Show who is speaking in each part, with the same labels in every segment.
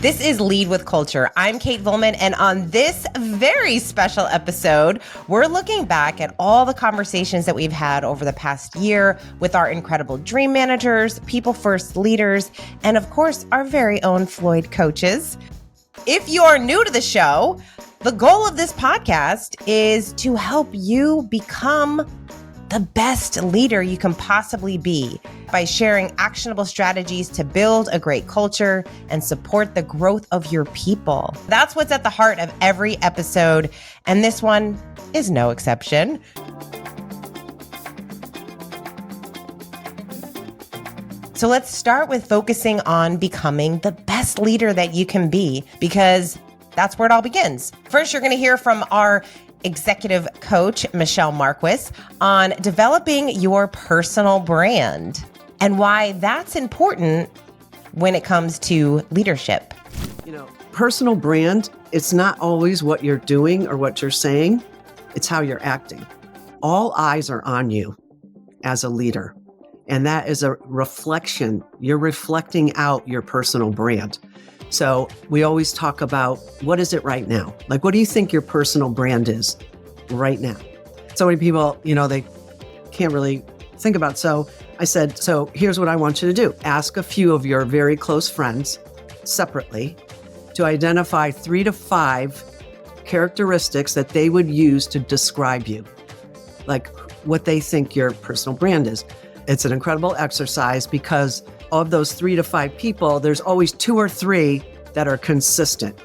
Speaker 1: This is Lead with Culture. I'm Kate Volman, and on this very special episode, we're looking back at all the conversations that we've had over the past year with our incredible dream managers, people first leaders, and of course, our very own Floyd coaches. If you are new to the show, the goal of this podcast is to help you become the best leader you can possibly be by sharing actionable strategies to build a great culture and support the growth of your people. That's what's at the heart of every episode, and this one is no exception. So let's start with focusing on becoming the best leader that you can be, because that's where it all begins. First, you're going to hear from our executive coach, Michelle Marquis, on developing your personal brand and why that's important when it comes to leadership.
Speaker 2: You know, personal brand, it's not always what you're doing or what you're saying. It's how you're acting. All eyes are on you as a leader. And that is a reflection. You're reflecting out your personal brand. So we always talk about, what is it right now? Like, what do you think your personal brand is right now? So many people, they can't really think about it. So I said, so here's what I want you to do. Ask a few of your very close friends separately to identify 3 to 5 characteristics that they would use to describe you, like what they think your personal brand is. It's an incredible exercise because of those 3 to 5 people, there's always 2 or 3 that are consistent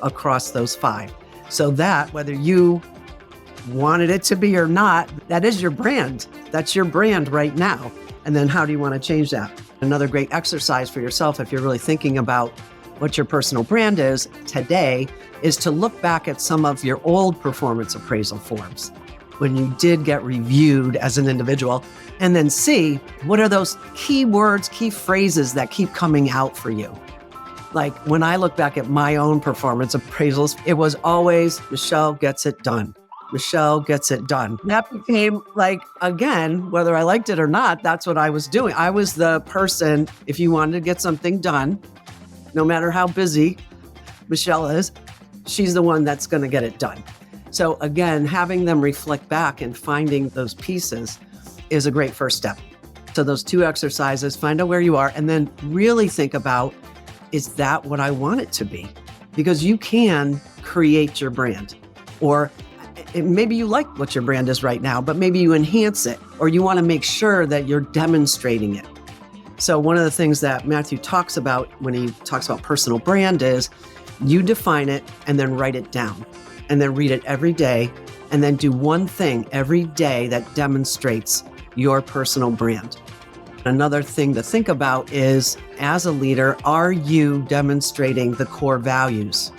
Speaker 2: across those 5. So that, whether you wanted it to be or not, that is your brand. That's your brand right now. And then how do you want to change that? Another great exercise for yourself, if you're really thinking about what your personal brand is today, is to look back at some of your old performance appraisal forms when you did get reviewed as an individual, and then see what are those key words, key phrases that keep coming out for you. Like when I look back at my own performance appraisals, it was always, Michelle gets it done. Michelle gets it done. That became like, again, whether I liked it or not, that's what I was doing. I was the person, if you wanted to get something done, no matter how busy Michelle is, she's the one that's going to get it done. So again, having them reflect back and finding those pieces is a great first step. So those 2 exercises, find out where you are, and then really think about, is that what I want it to be? Because you can create your brand. Or maybe you like what your brand is right now, but maybe you enhance it, or you want to make sure that you're demonstrating it. So one of the things that Matthew talks about when he talks about personal brand is you define it and then write it down. And then read it every day, and then do one thing every day that demonstrates your personal brand. Another thing to think about is, as a leader, are you demonstrating the core values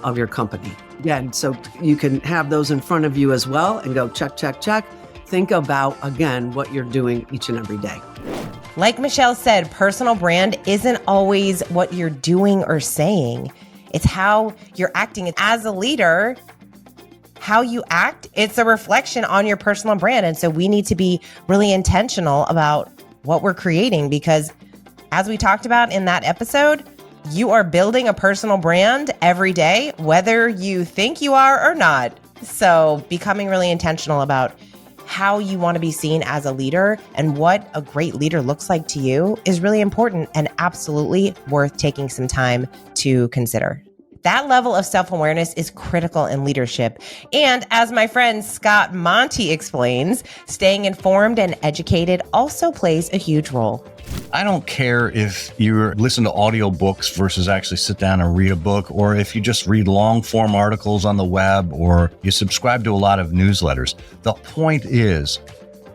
Speaker 2: of your company? Again, so you can have those in front of you as well and go check, check, check. Think about, again, what you're doing each and every day.
Speaker 1: Like Michelle said, personal brand isn't always what you're doing or saying. It's how you're acting. As a leader, how you act, it's a reflection on your personal brand. And so we need to be really intentional about what we're creating, because as we talked about in that episode, you are building a personal brand every day, whether you think you are or not. So becoming really intentional about how you want to be seen as a leader and what a great leader looks like to you is really important and absolutely worth taking some time to consider. That level of self-awareness is critical in leadership. And as my friend Scott Monty explains, staying informed and educated also plays a huge role.
Speaker 3: I don't care if you listen to audiobooks versus actually sit down and read a book, or if you just read long form articles on the web, or you subscribe to a lot of newsletters. The point is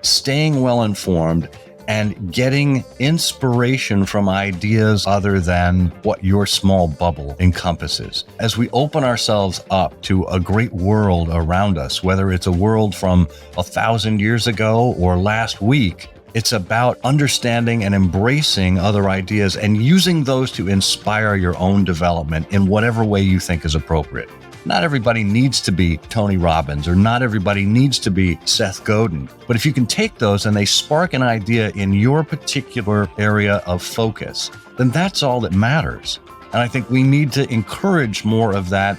Speaker 3: staying well informed and getting inspiration from ideas other than what your small bubble encompasses. As we open ourselves up to a great world around us, whether it's a world from 1,000 years ago or last week, it's about understanding and embracing other ideas and using those to inspire your own development in whatever way you think is appropriate. Not everybody needs to be Tony Robbins, or not everybody needs to be Seth Godin. But if you can take those and they spark an idea in your particular area of focus, then that's all that matters. And I think we need to encourage more of that.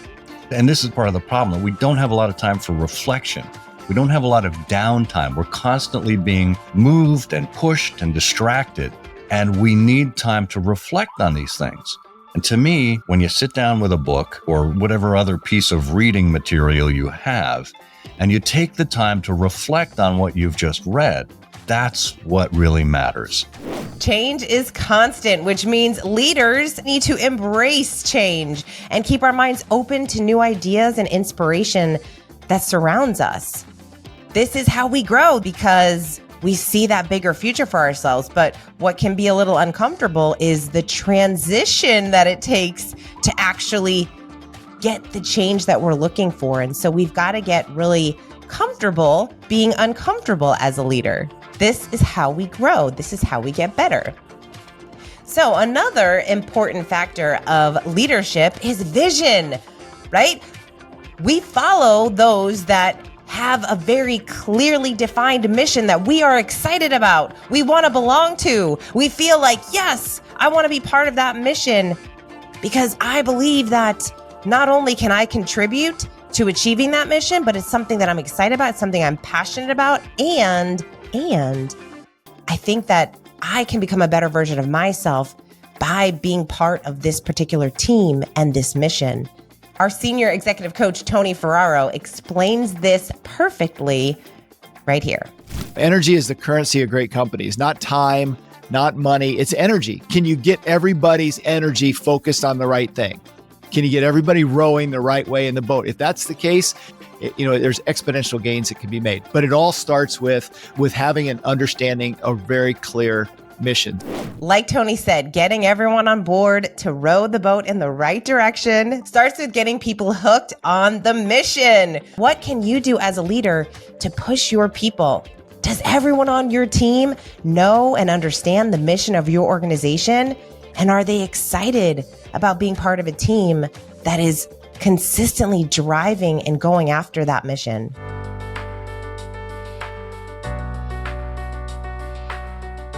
Speaker 3: And this is part of the problem, that we don't have a lot of time for reflection. We don't have a lot of downtime. We're constantly being moved and pushed and distracted. And we need time to reflect on these things. And to me, when you sit down with a book or whatever other piece of reading material you have, and you take the time to reflect on what you've just read, that's what really matters.
Speaker 1: Change is constant, which means leaders need to embrace change and keep our minds open to new ideas and inspiration that surrounds us. This is how we grow, because we see that bigger future for ourselves. But what can be a little uncomfortable is the transition that it takes to actually get the change that we're looking for. And so we've got to get really comfortable being uncomfortable as a leader. This is how we grow. This is how we get better. So another important factor of leadership is vision, right? We follow those that have a very clearly defined mission that we are excited about, we want to belong to. We feel like, yes, I want to be part of that mission, because I believe that not only can I contribute to achieving that mission, but it's something that I'm excited about, it's something I'm passionate about, and I think that I can become a better version of myself by being part of this particular team and this mission. Our senior executive coach, Tony Ferraro, explains this perfectly right here.
Speaker 4: Energy is the currency of great companies, not time, not money. It's energy. Can you get everybody's energy focused on the right thing? Can you get everybody rowing the right way in the boat? If that's the case, there's exponential gains that can be made. But it all starts with having an understanding, a very clear mission.
Speaker 1: Like Tony said, getting everyone on board to row the boat in the right direction starts with getting people hooked on the mission. What can you do as a leader to push your people? Does everyone on your team know and understand the mission of your organization? And are they excited about being part of a team that is consistently driving and going after that mission?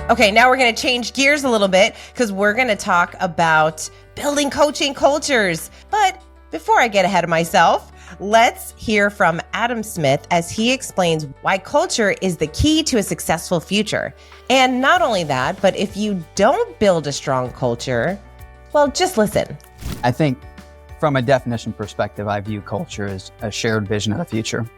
Speaker 1: Okay, now we're going to change gears a little bit, because we're going to talk about building coaching cultures. But before I get ahead of myself, let's hear from Adam Smith as he explains why culture is the key to a successful future. And not only that, but if you don't build a strong culture, well, just listen.
Speaker 5: I think from a definition perspective, I view culture as a shared vision of the future.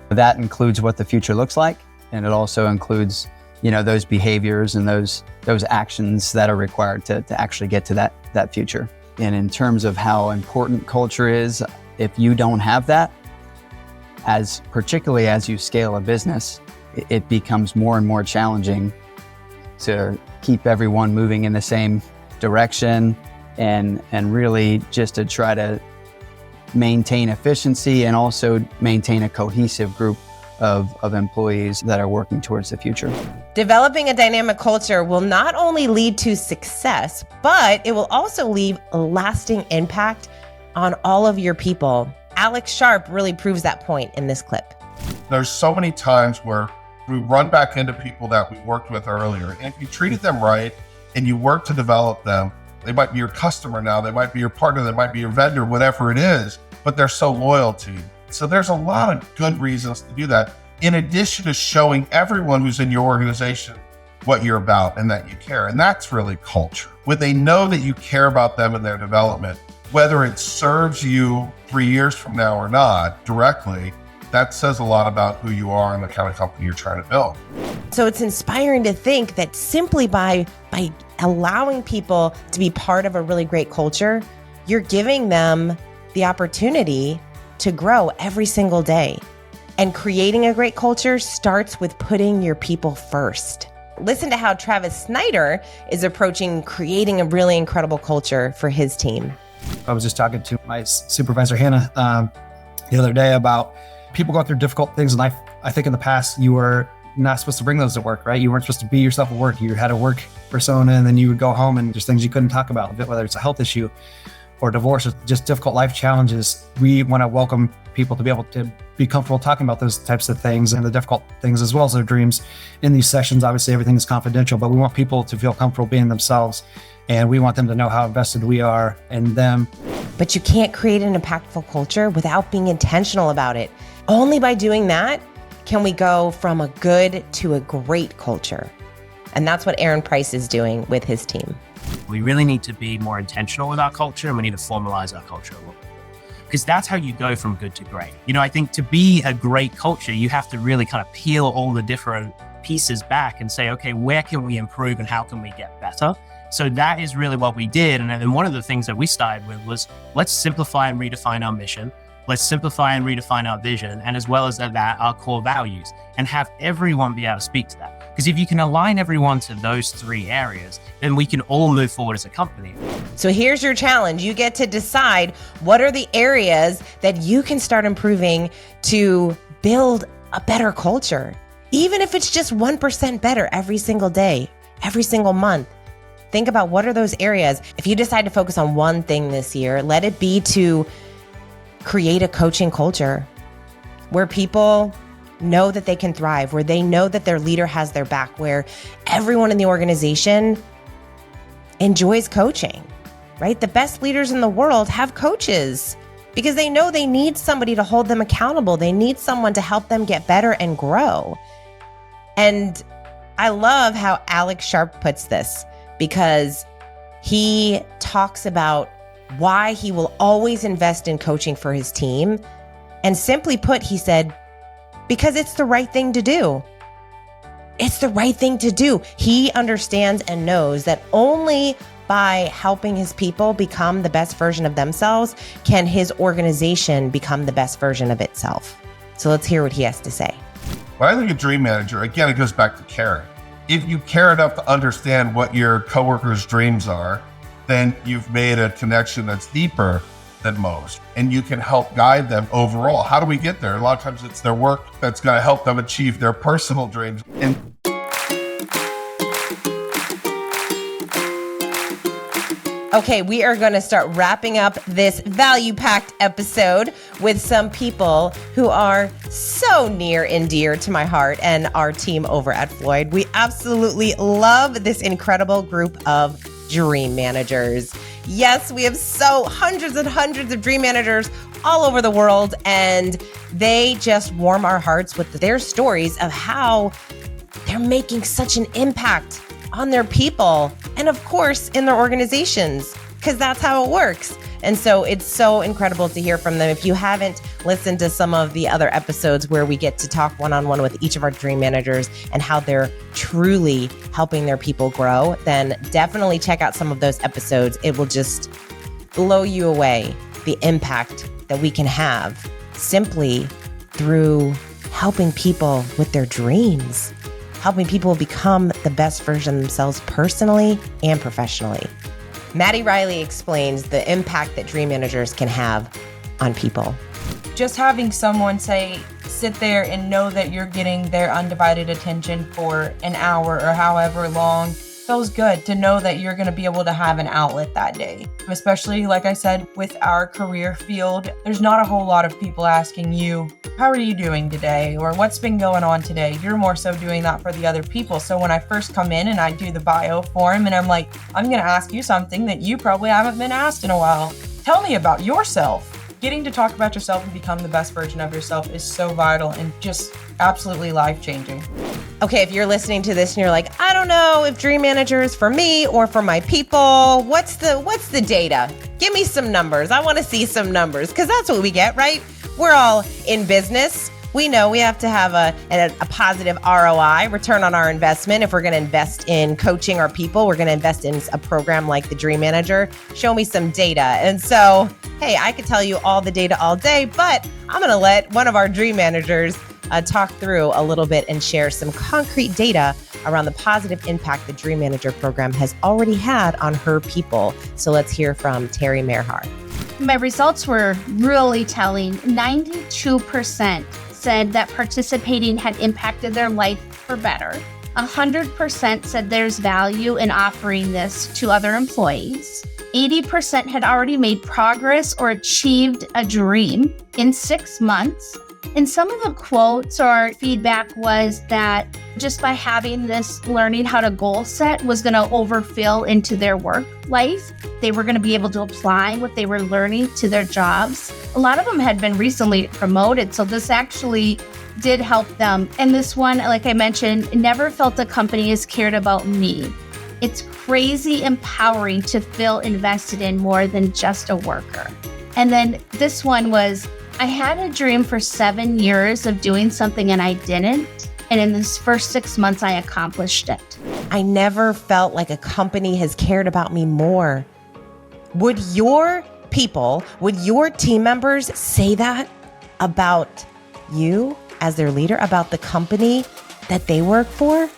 Speaker 5: That includes what the future looks like, and it also includes those behaviors and those actions that are required to actually get to that future. And in terms of how important culture is, if you don't have that, particularly as you scale a business, it becomes more and more challenging to keep everyone moving in the same direction and really just to try to maintain efficiency and also maintain a cohesive group of employees that are working towards the future.
Speaker 1: Developing a dynamic culture will not only lead to success, but it will also leave a lasting impact on all of your people. Alex Sharp really proves that point in this clip.
Speaker 6: There's so many times where we run back into people that we worked with earlier. And if you treated them right and you work to develop them, they might be your customer now, they might be your partner, they might be your vendor, whatever it is, but they're so loyal to you. So there's a lot of good reasons to do that, in addition to showing everyone who's in your organization what you're about and that you care. And that's really culture. When they know that you care about them and their development, whether it serves you 3 years from now or not directly, that says a lot about who you are and the kind of company you're trying to build.
Speaker 1: So it's inspiring to think that simply by allowing people to be part of a really great culture, you're giving them the opportunity to grow every single day. And creating a great culture starts with putting your people first. Listen to how Travis Snyder is approaching creating a really incredible culture for his team.
Speaker 7: I was just talking to my supervisor, Hannah, the other day about people going through difficult things. And I think in the past, you were not supposed to bring those to work, right? You weren't supposed to be yourself at work. You had a work persona, and then you would go home and there's things you couldn't talk about, whether it's a health issue or divorce or just difficult life challenges, we want to welcome people to be able to be comfortable talking about those types of things and the difficult things as well as their dreams in these sessions. Obviously, everything is confidential, but we want people to feel comfortable being themselves. And we want them to know how invested we are in them.
Speaker 1: But you can't create an impactful culture without being intentional about it. Only by doing that can we go from a good to a great culture. And that's what Aaron Price is doing with his team.
Speaker 8: We really need to be more intentional with our culture, and we need to formalize our culture a little bit. Because that's how you go from good to great. I think to be a great culture, you have to really kind of peel all the different pieces back and say, okay, where can we improve and how can we get better? So that is really what we did. And then one of the things that we started with was, let's simplify and redefine our mission. Let's simplify and redefine our vision. And as well as that, our core values, and have everyone be able to speak to that. Because if you can align everyone to those three areas, then we can all move forward as a company.
Speaker 1: So here's your challenge. You get to decide what are the areas that you can start improving to build a better culture. Even if it's just 1% better every single day, every single month. Think about what are those areas. If you decide to focus on one thing this year, let it be to create a coaching culture where people know that they can thrive, where they know that their leader has their back, where everyone in the organization enjoys coaching, right? The best leaders in the world have coaches because they know they need somebody to hold them accountable. They need someone to help them get better and grow. And I love how Alex Sharp puts this, because he talks about why he will always invest in coaching for his team. And simply put, he said, because it's the right thing to do. It's the right thing to do. He understands and knows that only by helping his people become the best version of themselves can his organization become the best version of itself. So let's hear what he has to say.
Speaker 6: When I think of dream manager, again, it goes back to caring. If you care enough to understand what your coworkers' dreams are, then you've made a connection that's deeper than most, and you can help guide them overall. How do we get there? A lot of times it's their work that's going to help them achieve their personal dreams. And
Speaker 1: okay, we are going to start wrapping up this value-packed episode with some people who are so near and dear to my heart and our team over at Floyd. We absolutely love this incredible group of dream managers. Yes, we have hundreds and hundreds of dream managers all over the world, and they just warm our hearts with their stories of how they're making such an impact on their people and, of course, in their organizations, because that's how it works. And so it's so incredible to hear from them. If you haven't listened to some of the other episodes where we get to talk one-on-one with each of our dream managers and how they're truly helping their people grow, then definitely check out some of those episodes. It will just blow you away, the impact that we can have simply through helping people with their dreams, helping people become the best version of themselves personally and professionally. Maddie Riley explains the impact that dream managers can have on people.
Speaker 9: Just having someone sit there and know that you're getting their undivided attention for an hour or however long feels good, to know that you're going to be able to have an outlet that day. Especially, like I said, with our career field, there's not a whole lot of people asking you, how are you doing today? Or what's been going on today? You're more so doing that for the other people. So when I first come in and I do the bio form and I'm like, I'm going to ask you something that you probably haven't been asked in a while. Tell me about yourself. Getting to talk about yourself and become the best version of yourself is so vital and just absolutely life-changing.
Speaker 1: Okay, if you're listening to this and you're like, I don't know if dream manager is for me or for my people, what's the data? Give me some numbers. I want to see some numbers, because that's what we get, right? We're all in business. We know we have to have a positive ROI, return on our investment. If we're going to invest in coaching our people, we're going to invest in a program like the Dream Manager. Show me some data. And so, hey, I could tell you all the data all day, but I'm going to let one of our Dream Managers talk through a little bit and share some concrete data around the positive impact the Dream Manager program has already had on her people. So let's hear from Terry Merhar.
Speaker 10: My results were really telling. 92% said that participating had impacted their life for better. 100% said there's value in offering this to other employees. 80% had already made progress or achieved a dream in 6 months. And some of the quotes or feedback was that just by having this learning how to goal set was going to overfill into their work life. They were going to be able to apply what they were learning to their jobs. A lot of them had been recently promoted, so this actually did help them. And this one, like I mentioned, never felt the company has cared about me. It's crazy empowering to feel invested in more than just a worker. And then this one was, I had a dream for 7 years of doing something and I didn't. And in this first 6 months, I accomplished it.
Speaker 1: I never felt like a company has cared about me more. Would your people, would your team members say that about you as their leader, about the company that they work for?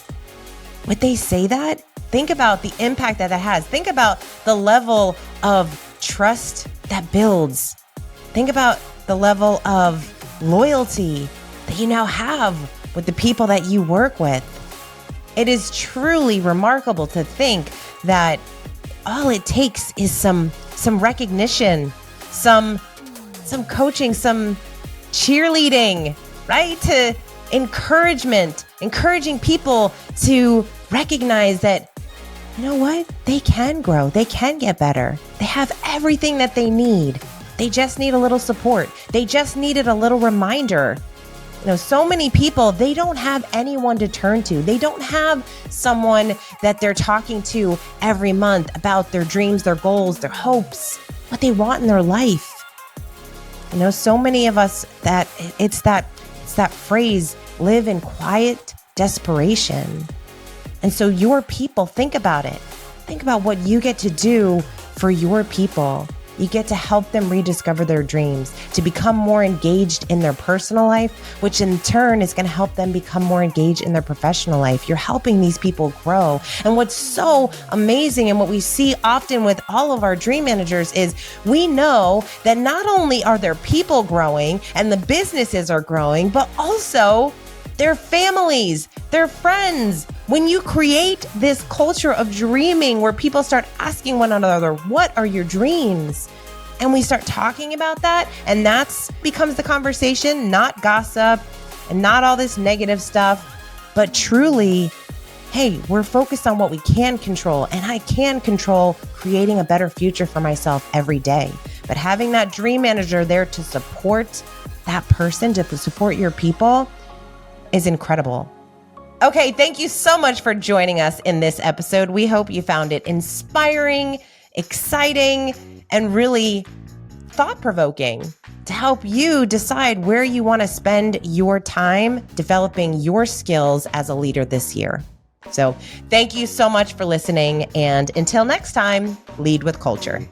Speaker 1: Would they say that? Think about the impact that has. Think about the level of trust that builds. Think about the level of loyalty that you now have with the people that you work with. It is truly remarkable to think that all it takes is some recognition, some coaching, some cheerleading, right? To encouraging people to recognize that, you know what? They can grow. They can get better. They have everything that they need. They just need a little support. They just needed a little reminder. You know, so many people, they don't have anyone to turn to. They don't have someone that they're talking to every month about their dreams, their goals, their hopes, what they want in their life. You know, so many of us that it's that phrase, live in quiet desperation. And so your people, think about it. Think about what you get to do for your people. You get to help them rediscover their dreams, to become more engaged in their personal life, which in turn is going to help them become more engaged in their professional life. You're helping these people grow. And what's so amazing and what we see often with all of our dream managers is we know that not only are their people growing and the businesses are growing, but also their families, their friends. When you create this culture of dreaming where people start asking one another, what are your dreams? And we start talking about that, and that's becomes the conversation, not gossip and not all this negative stuff, but truly, hey, we're focused on what we can control, and I can control creating a better future for myself every day. But having that dream manager there to support that person, to support your people, is incredible. Okay, thank you so much for joining us in this episode. We hope you found it inspiring, exciting, and really thought-provoking to help you decide where you want to spend your time developing your skills as a leader this year. So thank you so much for listening. And until next time, lead with culture.